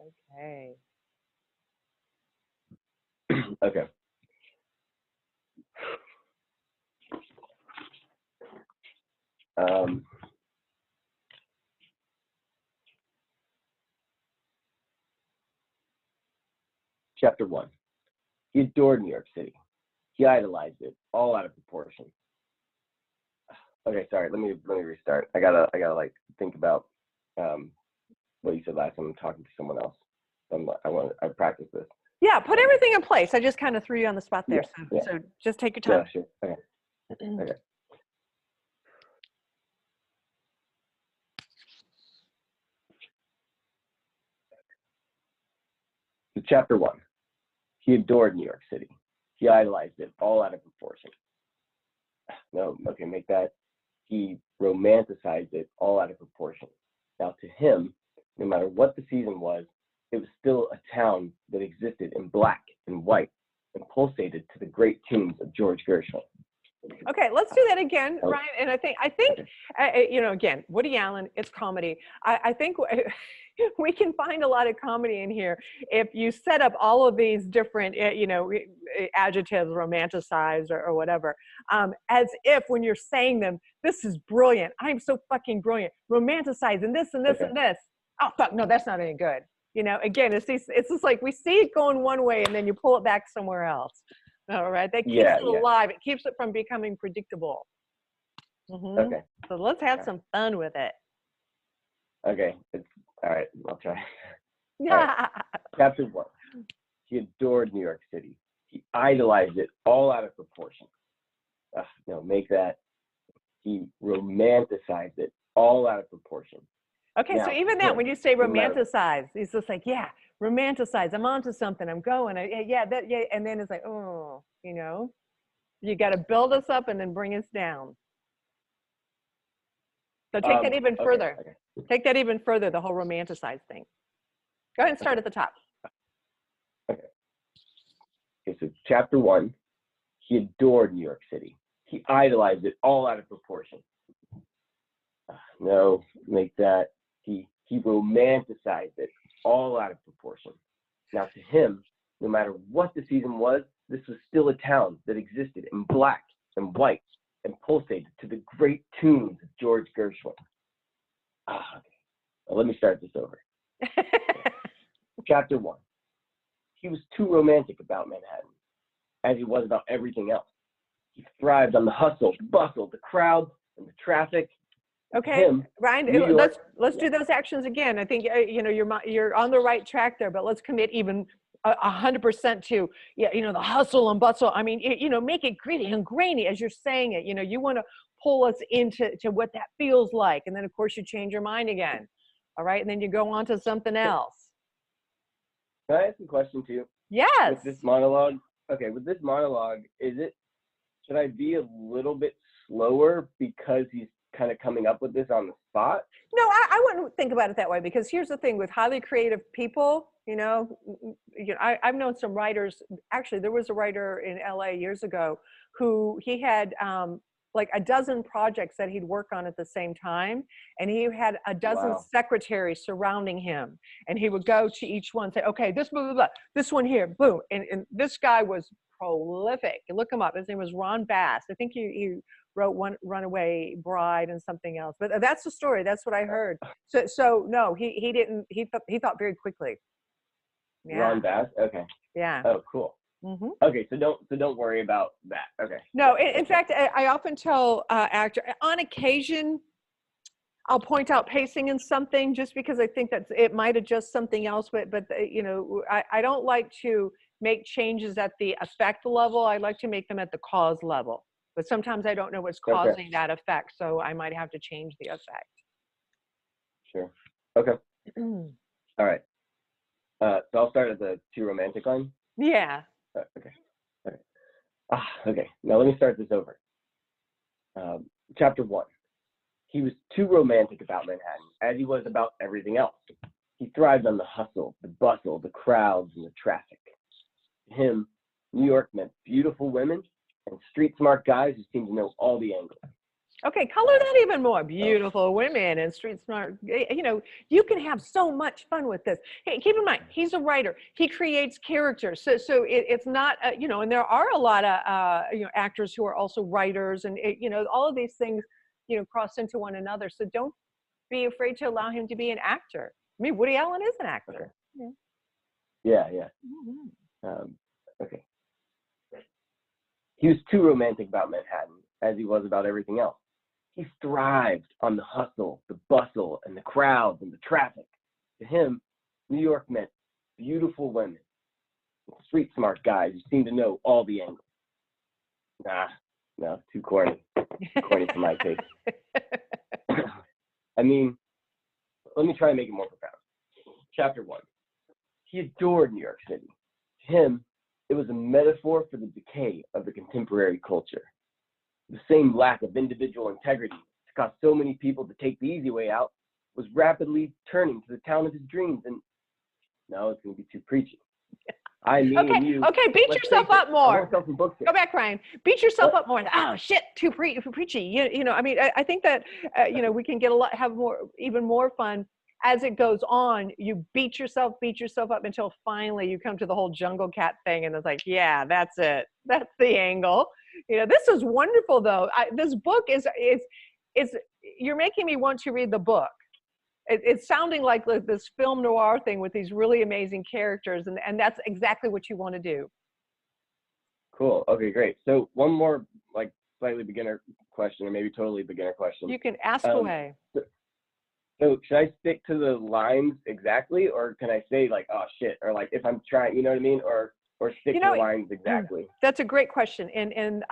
Okay. Okay. Chapter 1. He adored New York City. He idolized it, all out of proportion. Okay, sorry. Let me restart. I gotta like think about what you said last time. I'm talking to someone else. I practiced this. Yeah, put everything in place. I just kind of threw you on the spot there, so just take your time. Yeah, sure. Okay. Okay. So chapter 1. He adored New York City. He idolized it, all out of proportion. No, okay, make that. He romanticized it, all out of proportion. Now, to him, no matter what the season was, it was still a town that existed in black and white and pulsated to the great tunes of George Gershwin. Okay, let's do that again, Ryan. And I think, you know, again, Woody Allen, it's comedy. I think we can find a lot of comedy in here if you set up all of these different, you know, adjectives, romanticize or whatever, as if when you're saying them, this is brilliant. I'm so fucking brilliant. Romanticize and this and this and this. Oh, fuck, no, that's not any good. You know, again, it's just like we see it going one way and then you pull it back somewhere else. All right, that keeps it alive. It keeps it from becoming predictable. Okay. So let's have some fun with it. Okay, all right. I'll try. Yeah. Right. Chapter 1. He adored New York City. He idolized it, all out of proportion. No, make that. He romanticized it, all out of proportion. Okay, now, so even that, when you say romanticize, it's just like, yeah, romanticize. I'm onto something. I'm going. And then it's like, oh, you know, you got to build us up and then bring us down. So take that even further. Okay. Take that even further, the whole romanticize thing. Go ahead and start at the top. Okay, so chapter 1, he adored New York City. He idolized it, all out of proportion. No, make that. He romanticized it, all out of proportion. Now, to him, no matter what the season was, this was still a town that existed in black and white and pulsated to the great tunes of George Gershwin. Okay. Well, let me start this over. Chapter 1. He was too romantic about Manhattan, as he was about everything else. He thrived on the hustle, the bustle, the crowds, and the traffic. Okay, Ryan, let's do those actions again. I think you know you're on the right track there, but let's commit even 100% to you know the hustle and bustle. I mean, you know, make it gritty and grainy as you're saying it. You know, you want to pull us into what that feels like, and then of course you change your mind again. All right, and then you go on to something else. Can I ask a question too? Yes. With this monologue, okay, with this monologue, should I be a little bit slower because he's kind of coming up with this on the spot? No, I wouldn't think about it that way, because here's the thing with highly creative people, you know, I've known some writers. Actually, there was a writer in LA years ago who he had like a dozen projects that he'd work on at the same time, and he had a dozen secretaries surrounding him, and he would go to each one, say, okay, this blah, blah, blah, this one here, boom. And this guy was prolific. Look him up. His name was Ron Bass. I think he wrote one Runaway Bride and something else, but that's the story. That's what I heard. So no, he didn't. He thought very quickly. Yeah. Ron Bass. Okay. Yeah. Oh, cool. Mm-hmm. Okay, so don't worry about that. Okay. No, in fact, I often tell actors on occasion, I'll point out pacing in something just because I think that it might adjust something else, but you know, I don't like to make changes at the effect level. I like to make them at the cause level. But sometimes I don't know what's causing that effect, so I might have to change the effect. Sure. Okay. All right. So I'll start at the too romantic line. Yeah. Okay. Okay. Now let me start this over. Chapter 1. He was too romantic about Manhattan, as he was about everything else. He thrived on the hustle, the bustle, the crowds, and the traffic. To him, New York meant beautiful women and street smart guys who seemed to know all the angles. Okay, color that even more. Beautiful women and street smart. You know, you can have so much fun with this. Hey, keep in mind, he's a writer. He creates characters. So it's not, you know, and there are a lot of, you know, actors who are also writers, and, you know, all of these things, you know, cross into one another. So don't be afraid to allow him to be an actor. I mean, Woody Allen is an actor. Okay. Yeah, yeah. Mm-hmm. Okay. He was too romantic about Manhattan, as he was about everything else. He thrived on the hustle, the bustle, and the crowds and the traffic. To him, New York meant beautiful women, street smart guys who seemed to know all the angles. Nah, no, too corny. Too corny for my taste. I mean, let me try and make it more profound. Chapter 1. He adored New York City. To him, it was a metaphor for the decay of the contemporary culture. The same lack of individual integrity to cause so many people to take the easy way out was rapidly turning to the town of his dreams. And now it's going to be too preachy. Me, okay, and you. Okay, beat yourself up more. Go back, Ryan. Beat yourself up more. Oh shit, too preachy. You know. I mean, I think that you know, we can get even more fun as it goes on. You beat yourself up until finally you come to the whole jungle cat thing, and it's like, yeah, that's it. That's the angle. You know, this is wonderful though. This book is you're making me want to read the book. It's sounding like this film noir thing with these really amazing characters, and that's exactly what you want to do. Cool. Okay, great. So one more, like, slightly beginner question, or maybe totally beginner question. You can ask away. So should I stick to the lines exactly, or can I say like, oh shit, or like if I'm trying, you know what I mean, or stick to the lines exactly? That's a great question, and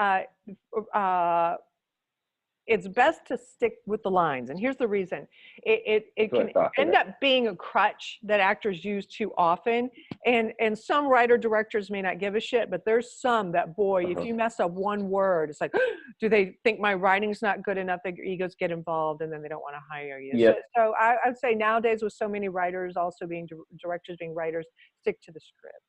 it's best to stick with the lines, and here's the reason. It can end up being a crutch that actors use too often, and some writer directors may not give a shit, but there's some that, boy, if you mess up one word, it's like, do they think my writing's not good enough? Their egos get involved, and then they don't want to hire you. Yep. So I'd say nowadays, with so many writers also being directors being writers, stick to the script.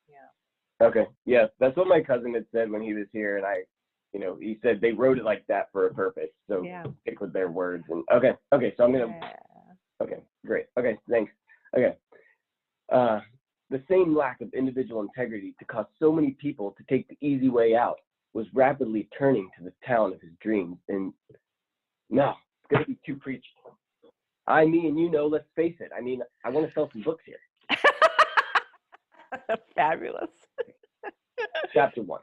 Yeah. Okay. Yeah, that's what my cousin had said when he was here, and you know, he said they wrote it like that for a purpose. So stick with their words. And okay. So I'm gonna. Okay, great. Okay, thanks. Okay. The same lack of individual integrity to cause so many people to take the easy way out was rapidly turning to the town of his dreams. And no, it's gonna be too preachy. Me, and you know. Let's face it. I mean, I want to sell some books here. Fabulous. Chapter 1.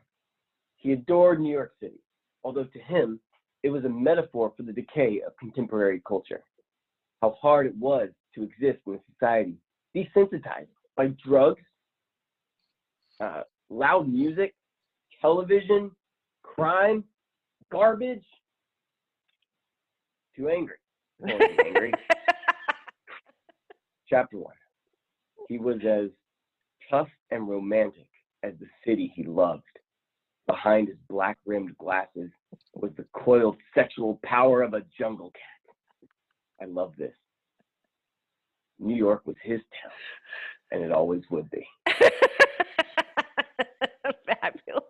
He adored New York City, although to him, it was a metaphor for the decay of contemporary culture. How hard it was to exist in a society desensitized by drugs, loud music, television, crime, garbage. Too angry. Chapter 1. He was as tough and romantic as the city he loved. Behind his black-rimmed glasses was the coiled sexual power of a jungle cat. I love this. New York was his town, and it always would be. Fabulous.